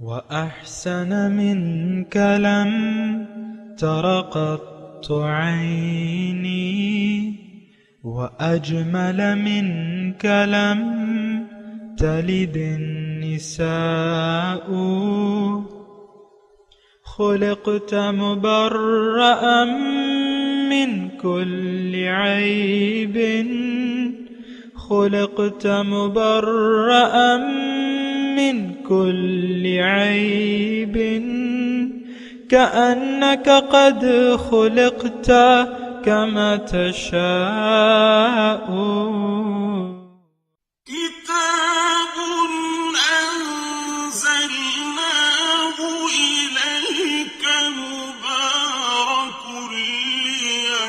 وأحسن منك لم تر قط عيني وأجمل منك لم تلد النساء خلقت مبرأ من كل عيب خلقت مبرأ من كل عيب كأنك قد خلقت كما تشاء كتاب أنزلناه إليك مبارك ليدبروا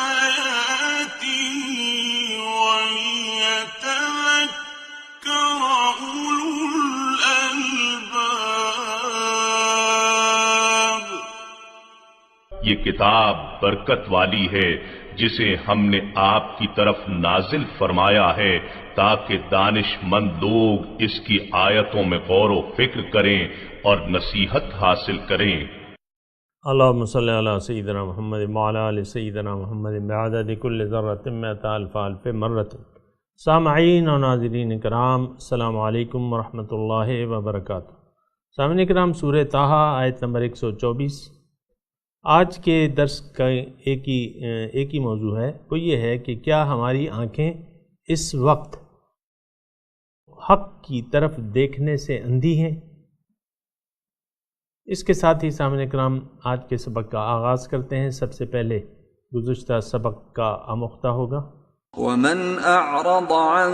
آياته وليتذكر أولو الألباب۔ یہ کتاب برکت والی ہے جسے ہم نے آپ کی طرف نازل فرمایا ہے تاکہ دانش مند لوگ اس کی آیتوں میں غور و فکر کریں اور نصیحت حاصل کریں۔ اللہم صلی علی سیدنا محمد وعلی آل سیدنا محمد بعدد کل ذرۃ مئۃ الف الف مرۃ۔ سامعین و ناظرین کرام، السلام علیکم ورحمۃ اللہ وبرکاتہ۔ سامعین کرام، سورہ طٰہٰ آیت نمبر 124۔ آج کے درس کا ایک ہی موضوع ہے، وہ یہ ہے کہ کیا ہماری آنکھیں اس وقت حق کی طرف دیکھنے سے اندھی ہیں؟ اس کے ساتھ ہی سامعین کرام آج کے سبق کا آغاز کرتے ہیں۔ سب سے پہلے گزشتہ سبق کا آموختہ ہوگا۔ ومن اعرض عن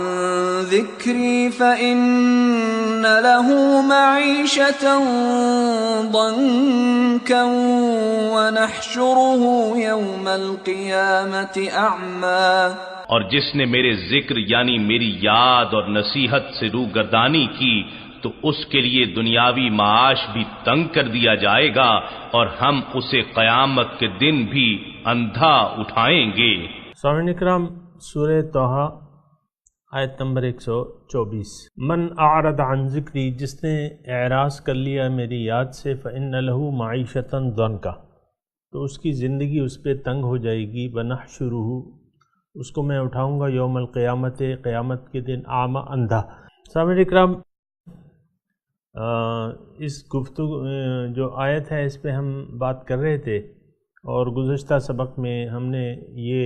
ذکری فإن له معیشة ضنکا ونحشره یوم القیامة اعمی۔ اور جس نے میرے ذکر یعنی میری یاد اور نصیحت سے روگردانی کی تو اس کے لیے دنیاوی معاش بھی تنگ کر دیا جائے گا اور ہم اسے قیامت کے دن بھی اندھا اٹھائیں گے۔ سامعین اکرام، سورہ طٰہٰ آیت نمبر 124۔ من اعرض عن ذکری، جس نے اعراض کر لیا میری یاد سے، فإن له معیشة ضنکا، تو اس کی زندگی اس پہ تنگ ہو جائے گی۔ ونحشرہ، اس کو میں اٹھاؤں گا یوم القیامت، قیامت کے دن اعمی، اندھا۔ سامعین اکرام، اس گفتگو جو آیت ہے اس پہ ہم بات کر رہے تھے، اور گزشتہ سبق میں ہم نے یہ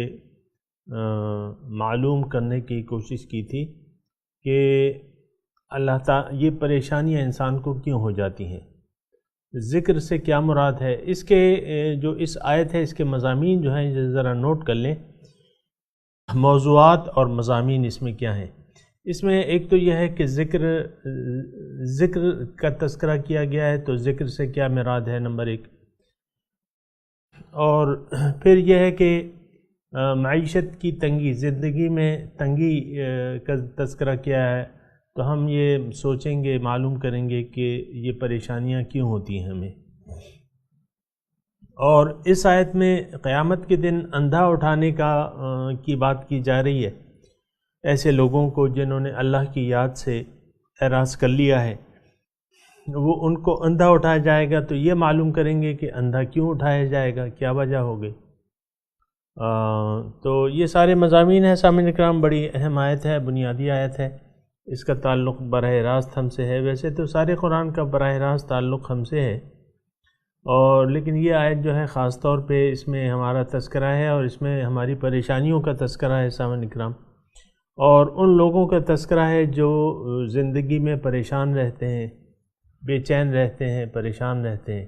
معلوم کرنے کی کوشش کی تھی کہ اللہ تعالیٰ یہ پریشانیاں انسان کو کیوں ہو جاتی ہیں، ذکر سے کیا مراد ہے۔ اس کے جو اس آیت ہے اس کے مضامین جو ہیں ذرا نوٹ کر لیں، موضوعات اور مضامین اس میں کیا ہیں۔ اس میں ایک تو یہ ہے کہ ذکر کا تذکرہ کیا گیا ہے، تو ذکر سے کیا مراد ہے، نمبر ایک۔ اور پھر یہ ہے کہ معیشت کی تنگی، زندگی میں تنگی کا تذکرہ کیا ہے، تو ہم یہ سوچیں گے، معلوم کریں گے کہ یہ پریشانیاں کیوں ہوتی ہیں ہمیں۔ اور اس آیت میں قیامت کے دن اندھا اٹھانے کی بات کی جا رہی ہے، ایسے لوگوں کو جنہوں نے اللہ کی یاد سے اعراض کر لیا ہے، وہ ان کو اندھا اٹھایا جائے گا۔ تو یہ معلوم کریں گے کہ اندھا کیوں اٹھایا جائے گا، کیا وجہ ہوگی۔ تو یہ سارے مضامین ہیں سامعین اکرام، بڑی اہم آیت ہے، بنیادی آیت ہے، اس کا تعلق براہ راست ہم سے ہے۔ ویسے تو سارے قرآن کا براہ راست تعلق ہم سے ہے، اور لیکن یہ آیت جو ہے خاص طور پہ اس میں ہمارا تذکرہ ہے، اور اس میں ہماری پریشانیوں کا تذکرہ ہے سامعین اکرام، اور ان لوگوں کا تذکرہ ہے جو زندگی میں پریشان رہتے ہیں، بے چین رہتے ہیں، پریشان رہتے ہیں۔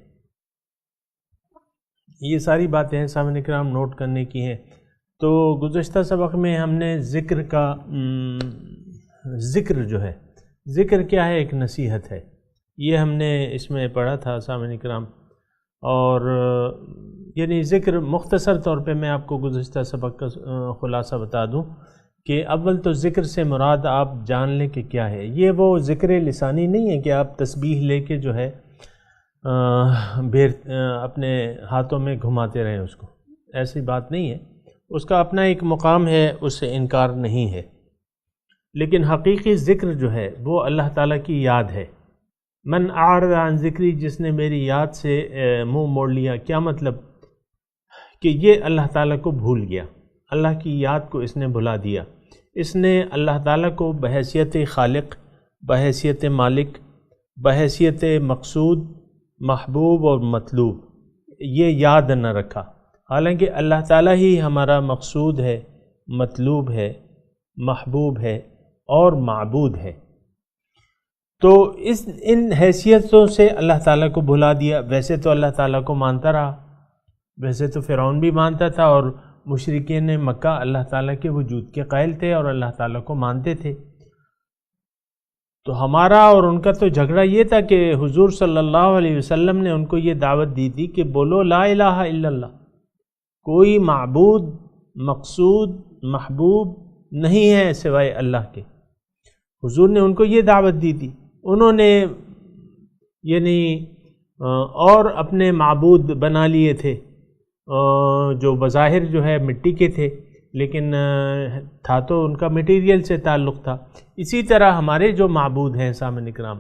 یہ ساری باتیں ہیں سامعین اکرام نوٹ کرنے کی ہیں۔ تو گزشتہ سبق میں ہم نے ذکر جو ہے، ذکر کیا ہے، ایک نصیحت ہے، یہ ہم نے اس میں پڑھا تھا سامعین اکرام۔ اور یعنی ذکر مختصر طور پہ میں آپ کو گزشتہ سبق کا خلاصہ بتا دوں کہ اول تو ذکر سے مراد آپ جان لیں کہ کیا ہے۔ یہ وہ ذکر لسانی نہیں ہے کہ آپ تسبیح لے کے جو ہے اپنے ہاتھوں میں گھماتے رہیں اس کو، ایسی بات نہیں ہے، اس کا اپنا ایک مقام ہے، اس سے انکار نہیں ہے۔ لیکن حقیقی ذکر جو ہے وہ اللہ تعالیٰ کی یاد ہے۔ من اعرض عن ذکری، جس نے میری یاد سے منہ موڑ لیا، کیا مطلب کہ یہ اللہ تعالیٰ کو بھول گیا، اللہ کی یاد کو اس نے بھلا دیا، اس نے اللہ تعالیٰ کو بحیثیت خالق، بحیثیت مالک، بحیثیت مقصود، محبوب اور مطلوب یہ یاد نہ رکھا، حالانکہ اللہ تعالیٰ ہی ہمارا مقصود ہے، مطلوب ہے، محبوب ہے اور معبود ہے۔ تو ان حیثیتوں سے اللہ تعالیٰ کو بھلا دیا۔ ویسے تو اللہ تعالیٰ کو مانتا رہا، ویسے تو فرعون بھی مانتا تھا، اور مشرکین مکہ اللہ تعالیٰ کے وجود کے قائل تھے اور اللہ تعالیٰ کو مانتے تھے۔ تو ہمارا اور ان کا تو جھگڑا یہ تھا کہ حضور صلی اللہ علیہ وسلم نے ان کو یہ دعوت دی تھی کہ بولو لا الہ الا اللہ، کوئی معبود، مقصود، محبوب نہیں ہے سوائے اللہ کے۔ حضور نے ان کو یہ دعوت دی تھی، انہوں نے یعنی اور اپنے معبود بنا لیے تھے جو بظاہر جو ہے مٹی کے تھے، لیکن تھا تو ان کا مٹیریل سے تعلق تھا۔ اسی طرح ہمارے جو معبود ہیں سامعین کرام،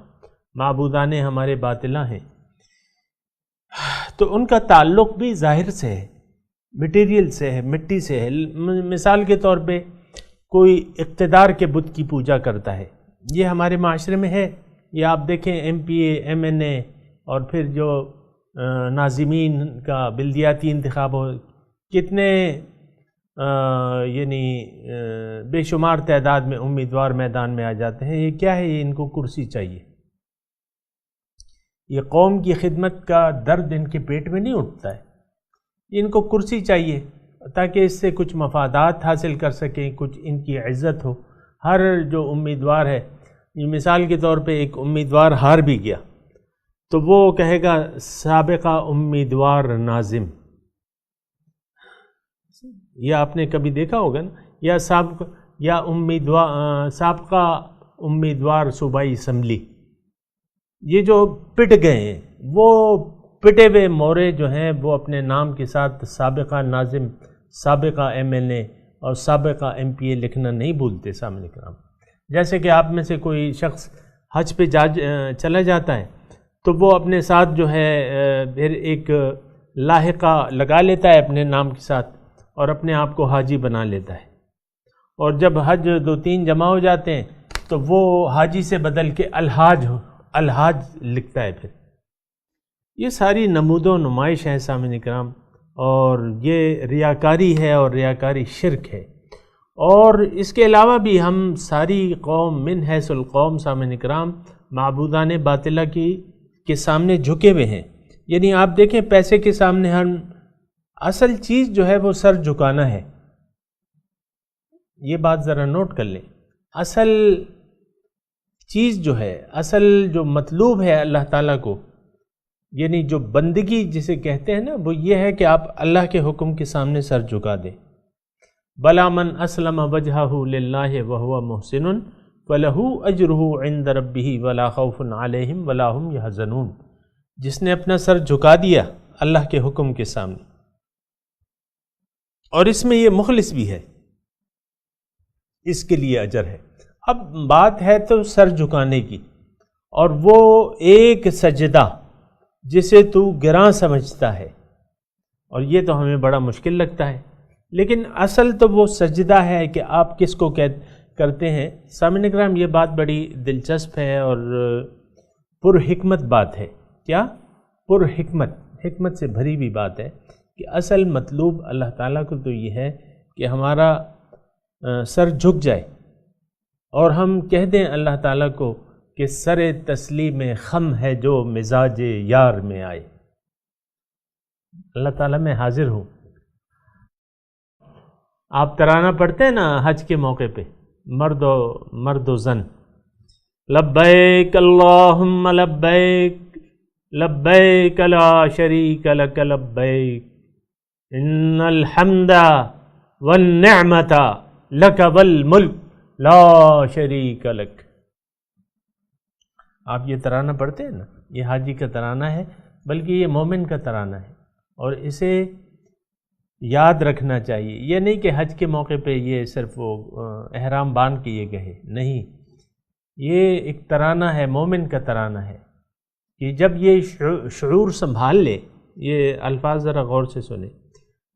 معبودان ہمارے باطلہ ہیں، تو ان کا تعلق بھی ظاہر سے ہے، مٹیریل سے ہے، مٹی سے ہے۔ مثال کے طور پہ کوئی اقتدار کے بت کی پوجا کرتا ہے، یہ ہمارے معاشرے میں ہے۔ یہ آپ دیکھیں ایم پی اے، ایم این اے، اور پھر جو ناظمین کا بلدیاتی انتخاب ہو، کتنے یعنی بے شمار تعداد میں امیدوار میدان میں آ جاتے ہیں۔ یہ کیا ہے؟ یہ ان کو کرسی چاہیے، یہ قوم کی خدمت کا درد ان کے پیٹ میں نہیں اٹھتا ہے، ان کو کرسی چاہیے تاکہ اس سے کچھ مفادات حاصل کر سکیں، کچھ ان کی عزت ہو۔ ہر جو امیدوار ہے، یہ مثال کے طور پہ ایک امیدوار ہار بھی گیا تو وہ کہے گا سابقہ امیدوار ناظم، یہ آپ نے کبھی دیکھا ہوگا نا، یا سابقہ امیدوار صوبائی اسمبلی۔ یہ جو پٹ گئے ہیں، وہ پٹے ہوئے مورے جو ہیں وہ اپنے نام کے ساتھ سابقہ ناظم، سابقہ ایم این اے اور سابقہ ایم پی اے لکھنا نہیں بھولتے سامعین کرام۔ جیسے کہ آپ میں سے کوئی شخص حج پہ چلا جاتا ہے تو وہ اپنے ساتھ جو ہے پھر ایک لاحقہ لگا لیتا ہے اپنے نام کے ساتھ اور اپنے آپ کو حاجی بنا لیتا ہے، اور جب حج 2-3 جمع ہو جاتے ہیں تو وہ حاجی سے بدل کے الحاج لکھتا ہے۔ پھر یہ ساری نمود و نمائش ہے سامعین کرام، اور یہ ریاکاری ہے اور ریاکاری شرک ہے۔ اور اس کے علاوہ بھی ہم ساری قوم من حیث القوم سامعین کرام معبودان باطلہ کے سامنے جھکے ہوئے ہیں۔ یعنی آپ دیکھیں پیسے کے سامنے ہم اصل چیز جو ہے وہ سر جھکانا ہے، یہ بات ذرا نوٹ کر لیں۔ اصل چیز جو ہے، اصل جو مطلوب ہے اللہ تعالیٰ کو، یعنی جو بندگی جسے کہتے ہیں نا، وہ یہ ہے کہ آپ اللہ کے حکم کے سامنے سر جھکا دیں۔ بلا من اسلم وجہہ للہ وہو محسن فلہ اجرہ عند ربہ ولا خوف علیہم ولا ہم یحزنون، جس نے اپنا سر جھکا دیا اللہ کے حکم کے سامنے، اور اس میں یہ مخلص بھی ہے، اس کے لیے اجر ہے۔ اب بات ہے تو سر جھکانے کی، اور وہ ایک سجدہ جسے تو گراں سمجھتا ہے، اور یہ تو ہمیں بڑا مشکل لگتا ہے، لیکن اصل تو وہ سجدہ ہے کہ آپ کس کو کرتے ہیں۔ سامعین اکرام، یہ بات بڑی دلچسپ ہے اور پر حکمت بات ہے۔ کیا؟ پر حکمت سے بھری ہوئی بات ہے کہ اصل مطلوب اللہ تعالیٰ کو تو یہ ہے کہ ہمارا سر جھک جائے، اور ہم کہہ دیں اللہ تعالیٰ کو کہ سر تسلیم خم ہے جو مزاج یار میں آئے۔ اللہ تعالیٰ میں حاضر ہوں۔ آپ ترانہ پڑھتے ہیں نا حج کے موقع پہ، مرد و زن، لبیک اللہم لبیک لبیک لا شریک لک لبیک ان الحمد والنعمت لک والملک لا شریک لک۔ آپ یہ ترانہ پڑھتے ہیں نا، یہ حاجی کا ترانہ ہے، بلکہ یہ مومن کا ترانہ ہے، اور اسے یاد رکھنا چاہیے. یہ نہیں کہ حج کے موقع پہ یہ صرف وہ احرام باندھ کے یہ کہے، نہیں، یہ ایک ترانہ ہے، مومن کا ترانہ ہے کہ جب یہ شعور سنبھال لے، یہ الفاظ ذرا غور سے سنیں،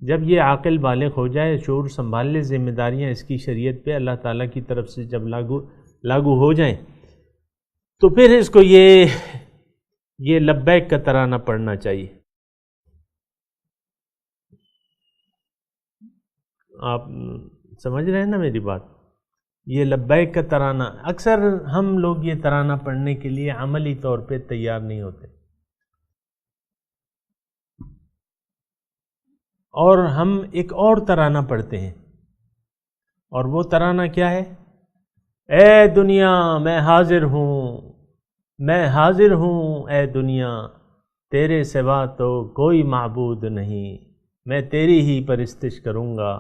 جب یہ عاقل بالغ ہو جائے، شعور سنبھال لے، ذمہ داریاں اس کی شریعت پہ اللہ تعالیٰ کی طرف سے جب لاگو ہو جائیں، تو پھر اس کو یہ لبیک کا ترانہ پڑھنا چاہیے. آپ سمجھ رہے ہیں نا میری بات؟ یہ لبیک کا ترانہ، اکثر ہم لوگ یہ ترانہ پڑھنے کے لیے عملی طور پہ تیار نہیں ہوتے، اور ہم ایک اور ترانہ پڑھتے ہیں، اور وہ ترانہ کیا ہے؟ اے دنیا میں حاضر ہوں، میں حاضر ہوں اے دنیا، تیرے سوا تو کوئی معبود نہیں، میں تیری ہی پرستش کروں گا،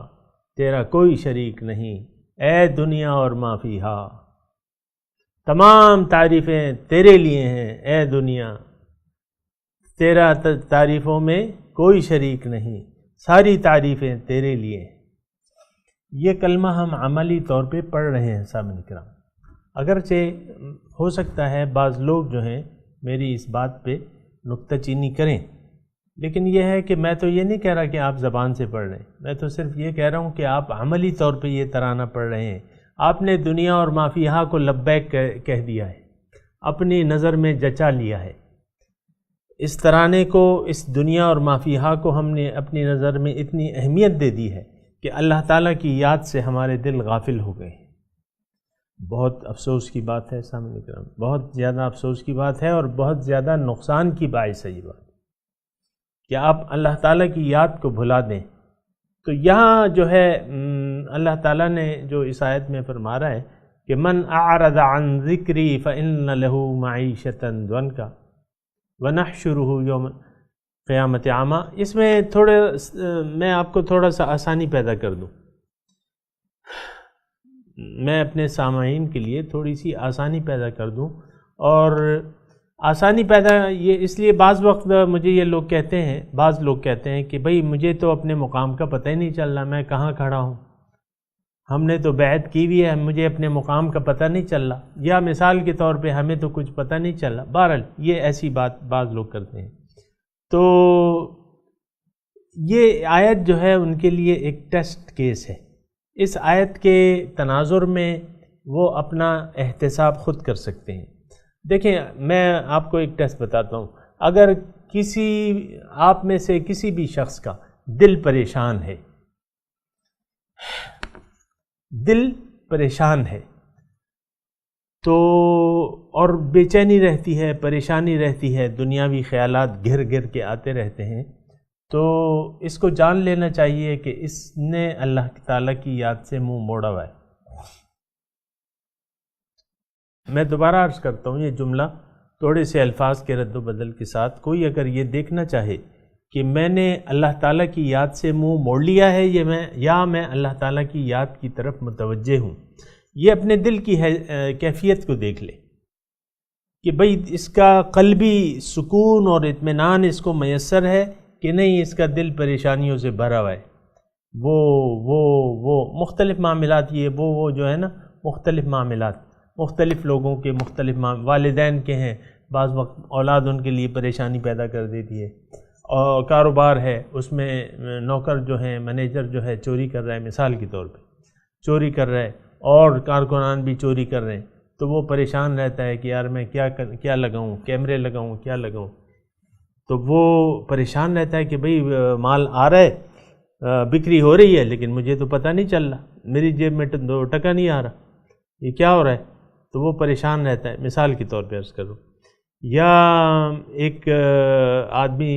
تیرا کوئی شریک نہیں، اے دنیا اور ما فیہا، تمام تعریفیں تیرے لیے ہیں اے دنیا، تیرا تعریفوں میں کوئی شریک نہیں، ساری تعریفیں تیرے لیے ہیں. یہ کلمہ ہم عملی طور پہ پڑھ رہے ہیں سامعین کرام. اگرچہ ہو سکتا ہے بعض لوگ جو ہیں میری اس بات پہ نکتہ چینی کریں، لیکن یہ ہے کہ میں تو یہ نہیں کہہ رہا کہ آپ زبان سے پڑھ رہے ہیں، میں تو صرف یہ کہہ رہا ہوں کہ آپ عملی طور پہ یہ ترانہ پڑھ رہے ہیں. آپ نے دنیا اور ما فیہا کو لبیک کہہ دیا ہے، اپنی نظر میں جچا لیا ہے. اس ترانے کو، اس دنیا اور ما فیہا کو ہم نے اپنی نظر میں اتنی اہمیت دے دی ہے کہ اللہ تعالیٰ کی یاد سے ہمارے دل غافل ہو گئے ہیں. بہت افسوس کی بات ہے سامعین کرام، بہت زیادہ افسوس کی بات ہے، اور بہت زیادہ نقصان کی باعث ہے یہ بات کہ آپ اللہ تعالیٰ کی یاد کو بھلا دیں. تو یہاں جو ہے اللہ تعالیٰ نے جو اس آیت میں فرما رہا ہے کہ من اعرض عن ذکری فإن له معیشۃ ضنکا ونحشرہ یوم قیامت عاما. اس میں میں آپ کو تھوڑا سا آسانی پیدا کر دوں، میں اپنے سامعین کے لیے تھوڑی سی آسانی پیدا کر دوں. اور آسانی پیدا یہ اس لیے بعض وقت مجھے یہ لوگ کہتے ہیں، بعض لوگ کہتے ہیں کہ بھئی مجھے تو اپنے مقام کا پتہ ہی نہیں چل رہا، میں کہاں کھڑا ہوں، ہم نے تو بیعت کی ہوئی ہے، مجھے اپنے مقام کا پتہ نہیں چل رہا، یا مثال کے طور پہ ہمیں تو کچھ پتہ نہیں چل رہا. بہرحال یہ ایسی بات بعض لوگ کرتے ہیں. تو یہ آیت جو ہے ان کے لیے ایک ٹیسٹ کیس ہے. اس آیت کے تناظر میں وہ اپنا احتساب خود کر سکتے ہیں. دیکھیں میں آپ کو ایک ٹیسٹ بتاتا ہوں. اگر کسی آپ میں سے کسی بھی شخص کا دل پریشان ہے، دل پریشان ہے تو اور بے چینی رہتی ہے، پریشانی رہتی ہے، دنیاوی خیالات گھر گھر کے آتے رہتے ہیں، تو اس کو جان لینا چاہیے کہ اس نے اللہ تعالیٰ کی یاد سے منہ موڑا ہوا ہے. میں دوبارہ عرض کرتا ہوں، یہ جملہ تھوڑے سے الفاظ کے رد و بدل کے ساتھ کوئی اگر یہ دیکھنا چاہے کہ میں نے اللہ تعالیٰ کی یاد سے منہ موڑ لیا ہے یا میں اللہ تعالیٰ کی یاد کی طرف متوجہ ہوں، یہ اپنے دل کی کیفیت کو دیکھ لے کہ بھئی اس کا قلبی سکون اور اطمینان اس کو میسر ہے کہ نہیں، اس کا دل پریشانیوں سے بھرا ہوا ہے. وہ مختلف معاملات، یہ وہ جو ہے نا مختلف معاملات، مختلف لوگوں کے مختلف والدین کے ہیں، بعض وقت اولاد ان کے لیے پریشانی پیدا کر دیتی ہے، اور کاروبار ہے اس میں نوکر جو ہیں، مینیجر جو ہے چوری کر رہا ہے، مثال کے طور پہ چوری کر رہا ہے، اور کارکنان بھی چوری کر رہے ہیں، تو وہ پریشان رہتا ہے کہ یار میں کیا لگاؤں، کیمرے لگاؤں، کیا لگاؤں. تو وہ پریشان رہتا ہے کہ بھئی مال آ رہا ہے، بکری ہو رہی ہے، لیکن مجھے تو پتہ نہیں چل رہا، میری جیب میں 2 ٹکا نہیں آ رہا، یہ کیا ہو رہا ہے. تو وہ پریشان رہتا ہے، مثال کے طور پہ عرض کروں. یا ایک آدمی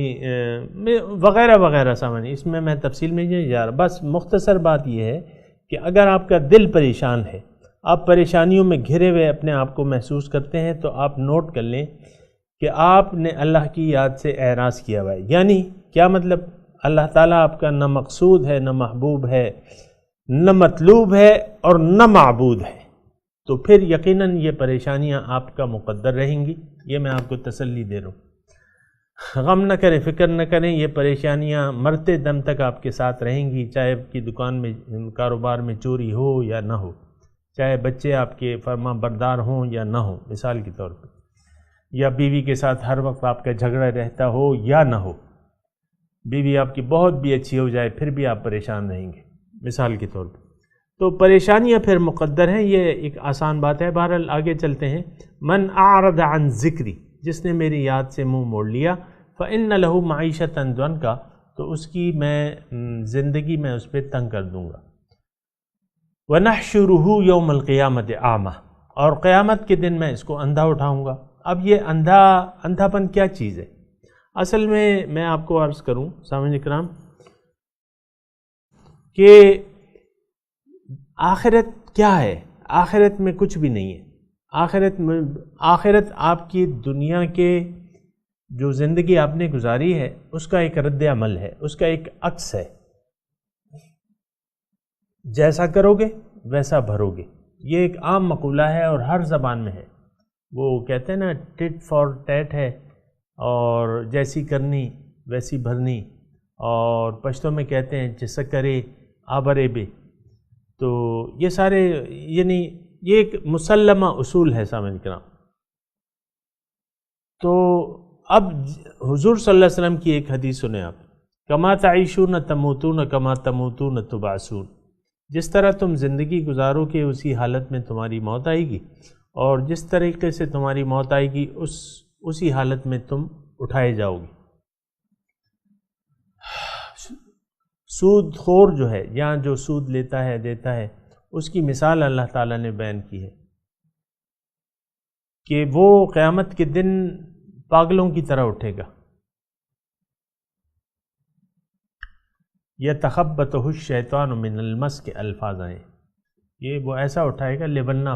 وغیرہ وغیرہ سامان، اس میں تفصیل میں نہیں جا رہا، بس مختصر بات یہ ہے کہ اگر آپ کا دل پریشان ہے، آپ پریشانیوں میں گھرے ہوئے اپنے آپ کو محسوس کرتے ہیں، تو آپ نوٹ کر لیں کہ آپ نے اللہ کی یاد سے اعراض کیا ہوا ہے. یعنی کیا مطلب؟ اللہ تعالیٰ آپ کا نہ مقصود ہے، نہ محبوب ہے، نہ مطلوب ہے، اور نہ معبود ہے. تو پھر یقیناً یہ پریشانیاں آپ کا مقدر رہیں گی، یہ میں آپ کو تسلی دے رہا ہوں. غم نہ کریں، فکر نہ کریں، یہ پریشانیاں مرتے دم تک آپ کے ساتھ رہیں گی، چاہے آپ کی دکان میں کاروبار میں چوری ہو یا نہ ہو، چاہے بچے آپ کے فرما بردار ہوں یا نہ ہوں، مثال کے طور پہ، یا بیوی کے ساتھ ہر وقت آپ کا جھگڑا رہتا ہو یا نہ ہو، بیوی آپ کی بہت بھی اچھی ہو جائے پھر بھی آپ پریشان رہیں گے، مثال کے طور پہ۔ تو پریشانیاں پھر مقدر ہیں، یہ ایک آسان بات ہے۔ بہرحال آگے چلتے ہیں۔ من اعرض عن ذکری، جس نے میری یاد سے منہ موڑ لیا، فإن له معیشۃ ضنکا، تو اس کی میں زندگی میں اس پہ تنگ کر دوں گا۔ وَنَحْشُرُهُ يَوْمَ الْقِيَامَةِ أَعْمَى، اور قیامت کے دن میں اس کو اندھا اٹھاؤں گا۔ اب یہ اندھاپن کیا چیز ہے؟ اصل میں آپ کو عرض کروں سامعین کرام کہ آخرت کیا ہے؟ آخرت میں کچھ بھی نہیں ہے۔ آخرت آپ کی دنیا کے جو زندگی آپ نے گزاری ہے اس کا ایک رد عمل ہے، اس کا ایک عکس ہے۔ جیسا کرو گے ویسا بھرو گے، یہ ایک عام مقولہ ہے اور ہر زبان میں ہے۔ وہ کہتے ہیں نا ٹٹ فار ٹیٹ ہے، اور جیسی کرنی ویسی بھرنی، اور پشتوں میں کہتے ہیں جیسا کرے آبرے بے۔ تو یہ سارے یعنی یہ ایک مسلمہ اصول ہے سامعین کرام۔ تو اب حضور صلی اللہ علیہ وسلم کی ایک حدیث سنیں آپ، کما تعیشون تموتون کما تموتون تبعثون، جس طرح تم زندگی گزارو کہ اسی حالت میں تمہاری موت آئے گی، اور جس طریقے سے تمہاری موت آئے گی اسی حالت میں تم اٹھائے جاؤ گے۔ سود خور جو ہے، یہاں جو سود لیتا ہے دیتا ہے، اس کی مثال اللہ تعالیٰ نے بیان کی ہے کہ وہ قیامت کے دن پاگلوں کی طرح اٹھے گا۔ یتخبطہ الشیطان من المس کے الفاظ آئے، یہ وہ ایسا اٹھائے گا لبنا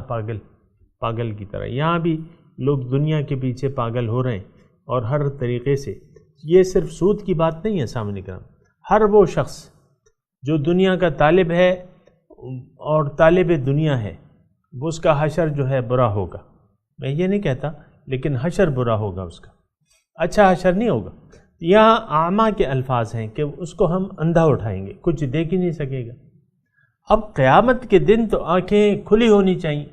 پاگل کی طرح۔ یہاں بھی لوگ دنیا کے پیچھے پاگل ہو رہے ہیں، اور ہر طریقے سے۔ یہ صرف سود کی بات نہیں ہے سامنے کرام، ہر وہ شخص جو دنیا کا طالب ہے اور طالب دنیا ہے، وہ اس کا حشر جو ہے برا ہوگا۔ میں یہ نہیں کہتا، لیکن حشر برا ہوگا اس کا، اچھا حشر نہیں ہوگا۔ یہاں اعمیٰ کے الفاظ ہیں کہ اس کو ہم اندھا اٹھائیں گے، کچھ دیکھ ہی نہیں سکے گا۔ اب قیامت کے دن تو آنکھیں کھلی ہونی چاہیے۔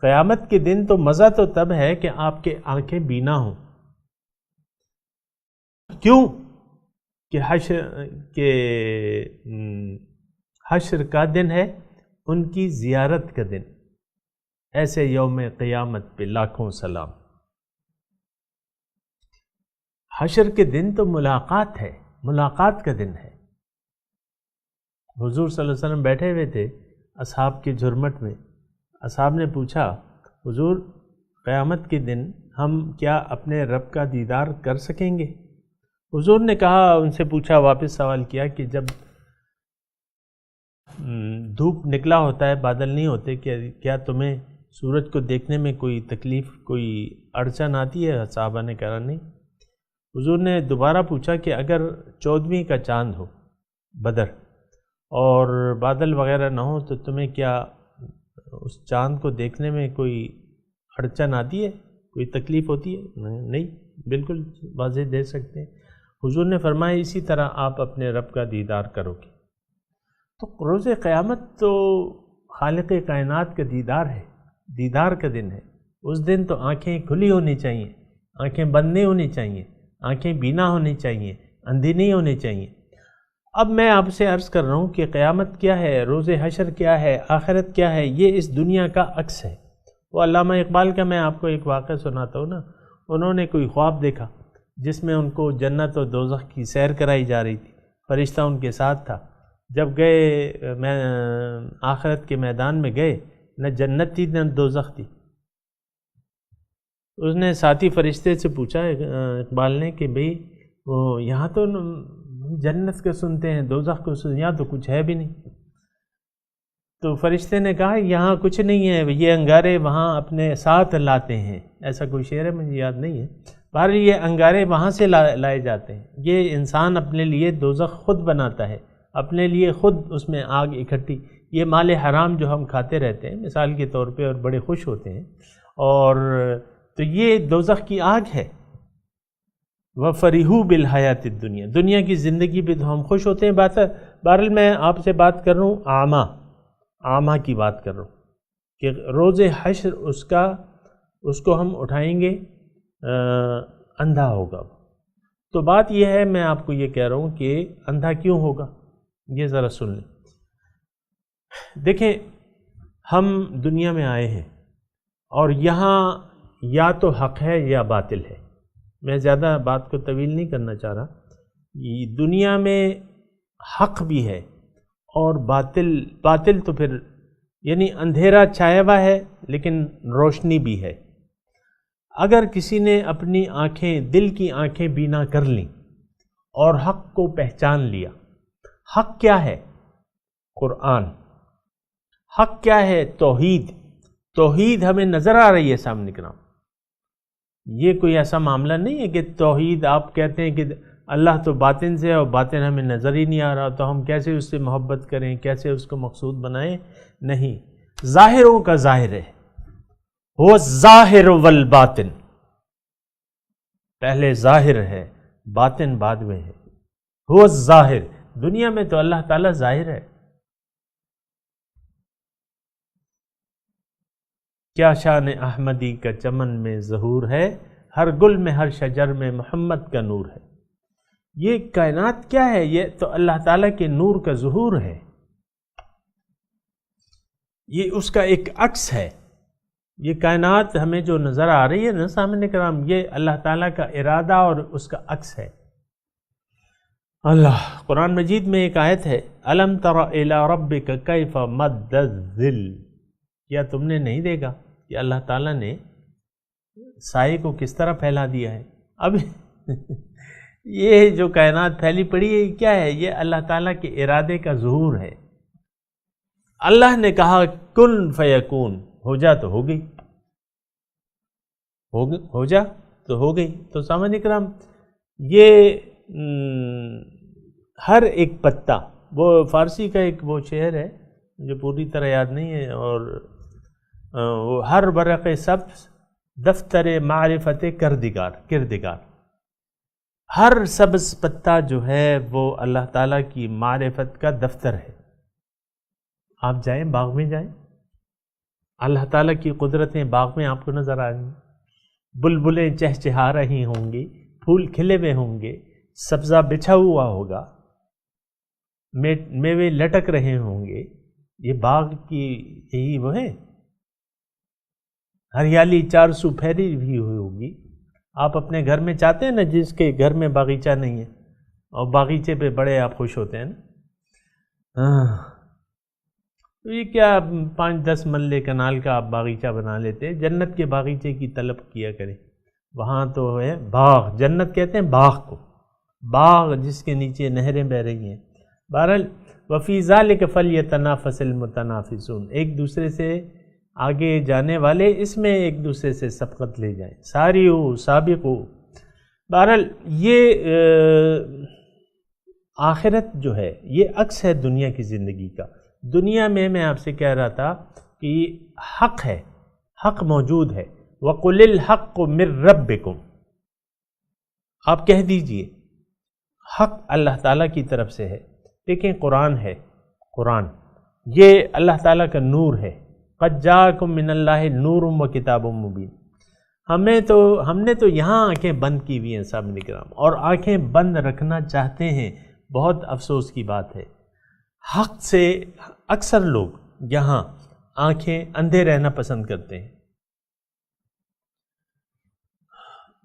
قیامت کے دن تو مزہ تو تب ہے کہ آپ کے آنکھیں بینا ہوں۔ کیوں؟ کہ حشر کا دن ہے، ان کی زیارت کا دن۔ ایسے یوم قیامت پہ لاکھوں سلام۔ حشر کے دن تو ملاقات ہے، ملاقات کا دن ہے۔ حضور صلی اللہ علیہ وسلم بیٹھے ہوئے تھے اصحاب کے جھرمٹ میں، اصحاب نے پوچھا حضور قیامت کے دن ہم کیا اپنے رب کا دیدار کر سکیں گے؟ حضور نے کہا، ان سے پوچھا، واپس سوال کیا کہ جب دھوپ نکلا ہوتا ہے، بادل نہیں ہوتے، کیا تمہیں سورج کو دیکھنے میں کوئی تکلیف، کوئی اڑچن آتی ہے؟ صحابہ نے کہا نہیں۔ حضور نے دوبارہ پوچھا کہ اگر 14ویں کا چاند ہو بدر اور بادل وغیرہ نہ ہو تو تمہیں کیا اس چاند کو دیکھنے میں کوئی اڑچن آتی ہے، کوئی تکلیف ہوتی ہے؟ نہیں، بالکل واضح دیکھ سکتے ہیں۔ حضور نے فرمایا اسی طرح آپ اپنے رب کا دیدار کرو گے۔ تو روز قیامت تو خالق کائنات کا دیدار ہے، دیدار کا دن ہے۔ اس دن تو آنکھیں کھلی ہونی چاہیے، آنکھیں بند نہیں ہونی چاہیے، آنکھیں بینا ہونی چاہیے، اندھی نہیں ہونی چاہیے۔ اب میں آپ سے عرض کر رہا ہوں کہ قیامت کیا ہے، روز حشر کیا ہے، آخرت کیا ہے، یہ اس دنیا کا عکس ہے۔ وہ علامہ اقبال کا میں آپ کو ایک واقعہ سناتا ہوں نا۔ انہوں نے کوئی خواب دیکھا جس میں ان کو جنت و دوزخ کی سیر کرائی جا رہی تھی، فرشتہ ان کے ساتھ تھا۔ جب گئے آخرت کے میدان میں گئے، نہ جنت تھی نہ دوزخ تھی۔ اس نے ساتھی فرشتے سے پوچھا اقبال نے کہ بھئی وہ یہاں تو جنت کو سنتے ہیں، دوزخ کو سنتے ہیں، یہاں تو کچھ ہے بھی نہیں۔ تو فرشتے نے کہا یہاں کچھ نہیں ہے، یہ انگارے وہاں اپنے ساتھ لاتے ہیں۔ ایسا کوئی شعر ہے، مجھے یاد نہیں ہے۔ بہرحال یہ انگارے وہاں سے لائے جاتے ہیں۔ یہ انسان اپنے لیے دوزخ خود بناتا ہے، اپنے لیے خود اس میں آگ اکٹھی۔ یہ مال حرام جو ہم کھاتے رہتے ہیں مثال کے طور پہ، اور بڑے خوش ہوتے ہیں، اور تو یہ دوزخ کی آگ ہے۔ وَفَرِحُوا بِالْحَيَاةِ الدُّنْيَا، دنیا کی زندگی پہ تو ہم خوش ہوتے ہیں۔ بہرحال میں آپ سے بات کر رہا ہوں اعمیٰ کی بات کر رہا ہوں کہ روز حشر اس کو ہم اٹھائیں گے، اندھا ہوگا۔ تو بات یہ ہے، میں آپ کو یہ کہہ رہا ہوں کہ اندھا کیوں ہوگا، یہ ذرا سن لیں۔ دیکھیں، ہم دنیا میں آئے ہیں اور یہاں یا تو حق ہے یا باطل ہے۔ میں زیادہ بات کو طویل نہیں کرنا چاہ رہا۔ دنیا میں حق بھی ہے اور باطل تو پھر یعنی اندھیرا چھایا ہوا ہے لیکن روشنی بھی ہے۔ اگر کسی نے اپنی آنکھیں، دل کی آنکھیں بینا کر لیں اور حق کو پہچان لیا، حق کیا ہے؟ قرآن۔ حق کیا ہے؟ توحید ہمیں نظر آ رہی ہے سامنے کرام۔ یہ کوئی ایسا معاملہ نہیں ہے کہ توحید آپ کہتے ہیں کہ اللہ تو باطن سے ہے اور باطن ہمیں نظر ہی نہیں آ رہا، تو ہم کیسے اس سے محبت کریں، کیسے اس کو مقصود بنائیں؟ نہیں، ظاہروں کا ظاہر ہے، وہ الظاہر والباطن، پہلے ظاہر ہے، باطن بعد میں ہے۔ وہ الظاہر، دنیا میں تو اللہ تعالیٰ ظاہر ہے۔ کیا شان احمدی کا چمن میں ظہور ہے، ہر گل میں ہر شجر میں محمد کا نور ہے۔ یہ کائنات کیا ہے؟ یہ تو اللہ تعالیٰ کے نور کا ظہور ہے، یہ اس کا ایک عکس ہے۔ یہ کائنات ہمیں جو نظر آ رہی ہے نا سامنے کرام، یہ اللہ تعالیٰ کا ارادہ اور اس کا عکس ہے۔ اللہ قرآن مجید میں ایک آیت ہے، الم تر الی ربک کیف مد الظل، کیا تم نے نہیں دیکھا کہ اللہ تعالیٰ نے سائے کو کس طرح پھیلا دیا ہے؟ اب یہ جو کائنات پھیلی پڑی ہے کیا ہے؟ یہ اللہ تعالیٰ کے ارادے کا ظہور ہے۔ اللہ نے کہا کن فیکون، ہو جا تو ہو گئی، ہو جا تو ہو گئی۔ تو سامعین کرام، یہ ہر ایک پتا، وہ فارسی کا ایک وہ شعر ہے جو پوری طرح یاد نہیں ہے، اور وہ ہر ورق سبز دفتر معرفت کردگار، ہر سبز پتا جو ہے وہ اللہ تعالیٰ کی معرفت کا دفتر ہے۔ آپ جائیں، باغ میں جائیں، اللہ تعالیٰ کی قدرتیں باغ میں آپ کو نظر آئیں گی، بلبلیں چہچہا رہی ہوں گی، پھول کھلے ہوئے ہوں گے، سبزہ بچھا ہوا ہوگا، میوے لٹک رہے ہوں گے۔ یہ باغ کی یہی وہ ہے، ہریالی چار سو پھیلی بھی ہوئی ہوگی۔ آپ اپنے گھر میں چاہتے ہیں نا، جس کے گھر میں باغیچہ نہیں ہے اور باغیچے پہ بڑے آپ خوش ہوتے ہیں نا، تو یہ کیا 5-10 مرلے کنال کا آپ باغیچہ بنا لیتے ہیں؟ جنت کے باغیچے کی طلب کیا کریں، وہاں تو ہے باغ، جنت کہتے ہیں باغ کو، باغ جس کے نیچے نہریں بہہ رہی ہیں۔ بہرحال وفی ذالک فلیتنافس المتنافسون، ایک دوسرے سے آگے جانے والے اس میں ایک دوسرے سے سبقت لے جائیں، ساریو سابقو۔ بہرحال یہ آخرت جو ہے یہ عکس ہے دنیا کی زندگی کا۔ دنیا میں آپ سے کہہ رہا تھا کہ حق ہے، حق موجود ہے۔ وَقُلِ الْحَقُّ مِن رَبِّكُمْ، آپ کہہ دیجئے حق اللہ تعالیٰ کی طرف سے ہے۔ دیکھیں قرآن ہے، قرآن یہ اللہ تعالیٰ کا نور ہے۔ قَدْ جَاءَكُم مِّنَ اللَّهِ نُورٌ وَكِتَابٌ مُّبِينٌ۔ ہم نے تو یہاں آنکھیں بند کی ہوئی ہیں سامنے کرام، اور آنکھیں بند رکھنا چاہتے ہیں، بہت افسوس کی بات ہے۔ حق سے اکثر لوگ یہاں آنکھیں اندھے رہنا پسند کرتے ہیں۔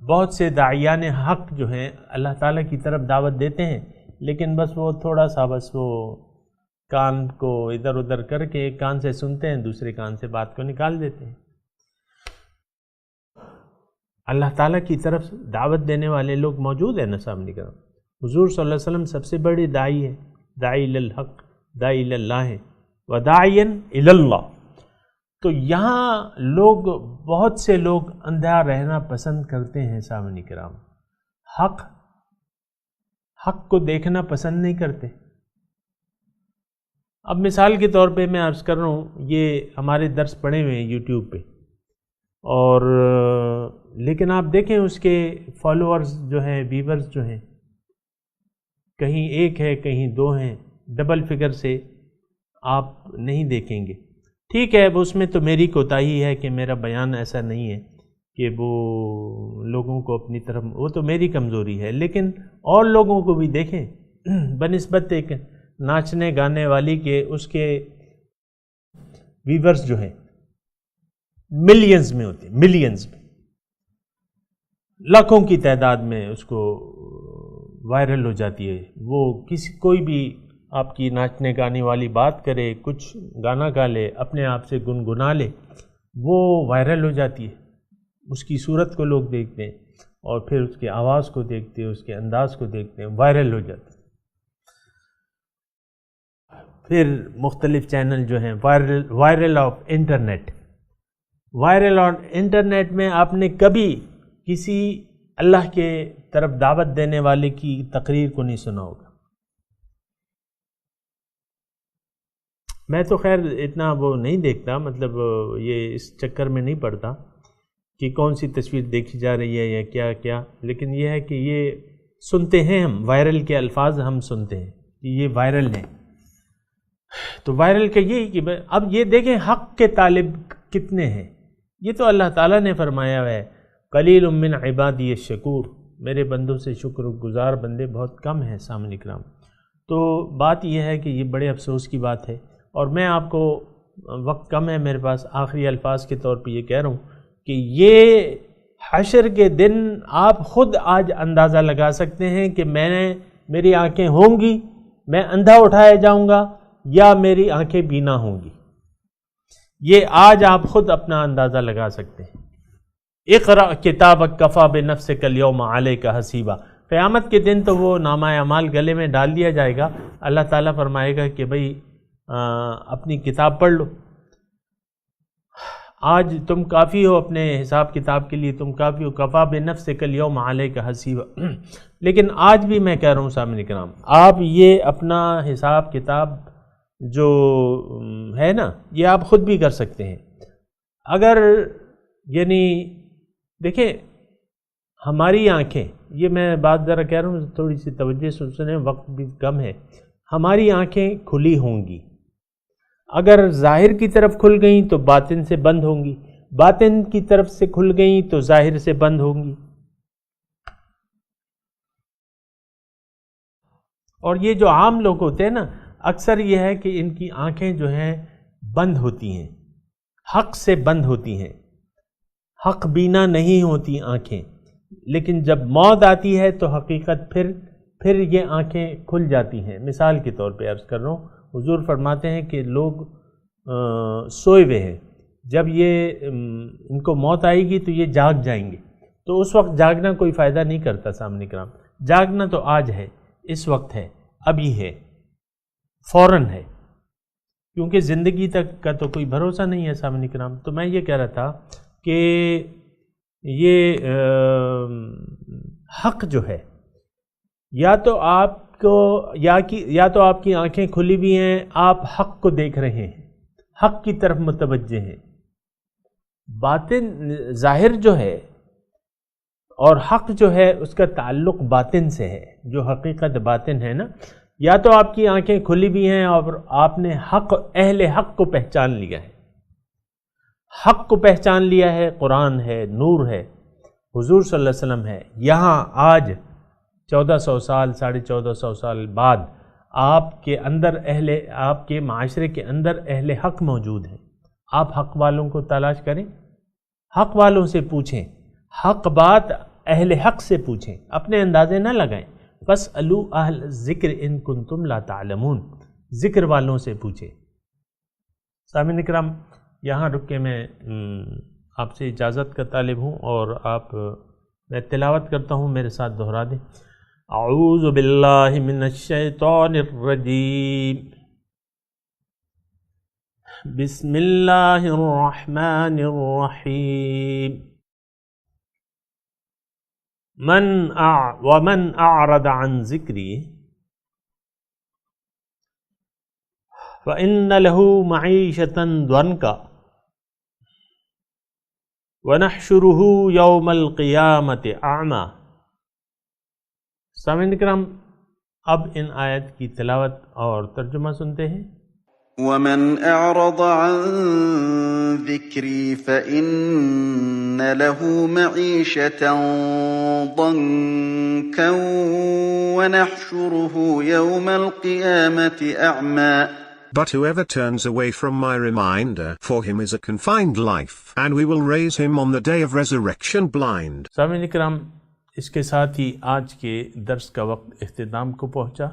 بہت سے داعیان حق جو ہیں اللہ تعالیٰ کی طرف دعوت دیتے ہیں، لیکن بس وہ تھوڑا سا بس وہ کان کو ادھر ادھر کر کے ایک کان سے سنتے ہیں، دوسرے کان سے بات کو نکال دیتے ہیں۔ اللہ تعالیٰ کی طرف دعوت دینے والے لوگ موجود ہیں نا سامنے کا۔ حضور صلی اللہ علیہ وسلم سب سے بڑی داعی ہے، داعی الحق، داعی اللہ وداعیا اللہ۔ تو یہاں لوگ، بہت سے لوگ اندھا رہنا پسند کرتے ہیں سامنے کرام، حق کو دیکھنا پسند نہیں کرتے۔ اب مثال کے طور پہ میں عرض کر رہا ہوں، یہ ہمارے درس پڑے ہوئے ہیں یوٹیوب پہ، اور لیکن آپ دیکھیں اس کے فالوورز جو ہیں، ویورز جو ہیں، کہیں ایک ہے کہیں دو ہیں، ڈبل فگر سے آپ نہیں دیکھیں گے۔ ٹھیک ہے، اس میں تو میری کوتاہی ہے کہ میرا بیان ایسا نہیں ہے کہ وہ لوگوں کو اپنی طرف، وہ تو میری کمزوری ہے، لیکن اور لوگوں کو بھی دیکھیں بنسبت ایک ناچنے گانے والی کے اس کے ویورز جو ہیں ملینز میں ہوتے ہیں، ملینز میں، لاکھوں کی تعداد میں اس کو وائرل ہو جاتی ہے۔ وہ کوئی بھی آپ کی ناچنے گانے والی بات کرے، کچھ گانا گا لے، اپنے آپ سے گنگنا لے، وہ وائرل ہو جاتی ہے۔ اس کی صورت کو لوگ دیکھتے ہیں اور پھر اس کی آواز کو دیکھتے ہیں، اس کے انداز کو دیکھتے ہیں، وائرل ہو جاتی ہے۔ پھر مختلف چینل جو ہیں viral of internet, viral on internet میں آپ نے کبھی کسی اللہ کے طرف دعوت دینے والے کی تقریر کو نہیں سنا ہوگا۔ میں تو خیر اتنا وہ نہیں دیکھتا، مطلب یہ اس چکر میں نہیں پڑتا کہ کون سی تصویر دیکھی جا رہی ہے یا کیا کیا، لیکن یہ ہے کہ یہ سنتے ہیں ہم، وائرل کے الفاظ ہم سنتے ہیں کہ یہ وائرل ہے۔ تو وائرل کا یہی کہ اب یہ دیکھیں حق کے طالب کتنے ہیں، یہ تو اللہ تعالیٰ نے فرمایا ہے قلیل من عبادی الشکور، میرے بندوں سے شکر گزار بندے بہت کم ہیں سامعین کرام۔ تو بات یہ ہے کہ یہ بڑے افسوس کی بات ہے، اور میں آپ کو، وقت کم ہے میرے پاس، آخری الفاظ کے طور پہ یہ کہہ رہا ہوں کہ یہ حشر کے دن آپ خود آج اندازہ لگا سکتے ہیں کہ میری آنکھیں ہوں گی، میں اندھا اٹھایا جاؤں گا یا میری آنکھیں بینا ہوں گی۔ یہ آج آپ خود اپنا اندازہ لگا سکتے ہیں۔ اقرأ کتابک کفا بنفسک الیوم علیک حسیبا، قیامت کے دن تو وہ نامہ اعمال گلے میں ڈال دیا جائے گا، اللہ تعالیٰ فرمائے گا کہ بھئی اپنی کتاب پڑھ لو، آج تم کافی ہو، اپنے حساب کتاب کے لیے تم کافی ہو، کفا بنفسک الیوم علیک حسیبا۔ لیکن آج بھی میں کہہ رہا ہوں سامعین کرام، آپ یہ اپنا حساب کتاب جو ہے نا، یہ آپ خود بھی کر سکتے ہیں۔ اگر یعنی دیکھیں ہماری آنکھیں، یہ میں بات ذرا کہہ رہا ہوں تھوڑی سی توجہ سے سنیں، وقت بھی کم ہے، ہماری آنکھیں کھلی ہوں گی، اگر ظاہر کی طرف کھل گئیں تو باطن سے بند ہوں گی، باطن کی طرف سے کھل گئیں تو ظاہر سے بند ہوں گی۔ اور یہ جو عام لوگ ہوتے ہیں نا، اکثر یہ ہے کہ ان کی آنکھیں جو ہیں بند ہوتی ہیں، حق سے بند ہوتی ہیں، حق بینا نہیں ہوتی آنکھیں، لیکن جب موت آتی ہے تو حقیقت پھر یہ آنکھیں کھل جاتی ہیں۔ مثال کے طور پہ عرض کر رہا ہوں، حضور فرماتے ہیں کہ لوگ سوئے ہوئے ہیں، جب یہ ان کو موت آئے گی تو یہ جاگ جائیں گے، تو اس وقت جاگنا کوئی فائدہ نہیں کرتا سامعین کرام، جاگنا تو آج ہے، اس وقت ہے، ابھی ہے، فوراً ہے، کیونکہ زندگی تک کا تو کوئی بھروسہ نہیں ہے سامعین کرام۔ تو میں یہ کہہ رہا تھا کہ یہ حق جو ہے، یا تو آپ کو یا تو آپ کی آنکھیں کھلی بھی ہیں، آپ حق کو دیکھ رہے ہیں، حق کی طرف متوجہ ہیں، باطن ظاہر جو ہے اور حق جو ہے اس کا تعلق باطن سے ہے، جو حقیقت باطن ہے نا، یا تو آپ کی آنکھیں کھلی بھی ہیں اور آپ نے اہل حق کو پہچان لیا ہے، حق کو پہچان لیا ہے، قرآن ہے، نور ہے، حضور صلی اللہ علیہ وسلم ہے۔ یہاں آج 1400 سال 1450 سال بعد آپ کے اندر آپ کے معاشرے کے اندر اہل حق موجود ہیں، آپ حق والوں کو تلاش کریں، حق والوں سے پوچھیں، حق بات اہل حق سے پوچھیں، اپنے اندازے نہ لگائیں، بس الو اہل ذکر ان کنتم لا تعلمون، ذکر والوں سے پوچھیں۔ سامعین کرام، یہاں رک کے میں آپ سے اجازت کا طالب ہوں، اور میں تلاوت کرتا ہوں، میرے ساتھ دہرا دیں۔ اعوذ باللہ من الشیطان الرجیم، بسم اللہ الرحمن الرحیم۔ ومن اعرض عن ذکری فإن له معیشة ضنکا وَنَحْشُرُهُ يَوْمَ الْقِيَامَةِ أَعْمَى۔ سامعین کرام، اب ان آیت کی تلاوت اور ترجمہ سنتے ہیں۔ وَمَنْ أَعْرَضَ عَنْ ذِكْرِي فَإِنَّ لَهُ مَعِيشَةً ضَنكًا وَنَحْشُرُهُ يَوْمَ الْقِيَامَةِ أَعْمَى۔ But whoever turns away from my reminder, for him is a confined life, and we will raise him on the day of resurrection blind۔ سامعین کرام، اس کے ساتھ ہی آج کے درس کا وقت اختتام کو پہنچا۔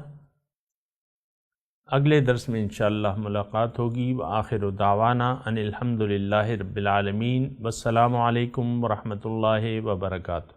اگلے درس میں انشاءاللہ ملاقات ہوگی۔ وآخر دعوانا ان الحمد للہ رب العالمین، والسلام علیکم ورحمۃ اللہ وبرکاتہ۔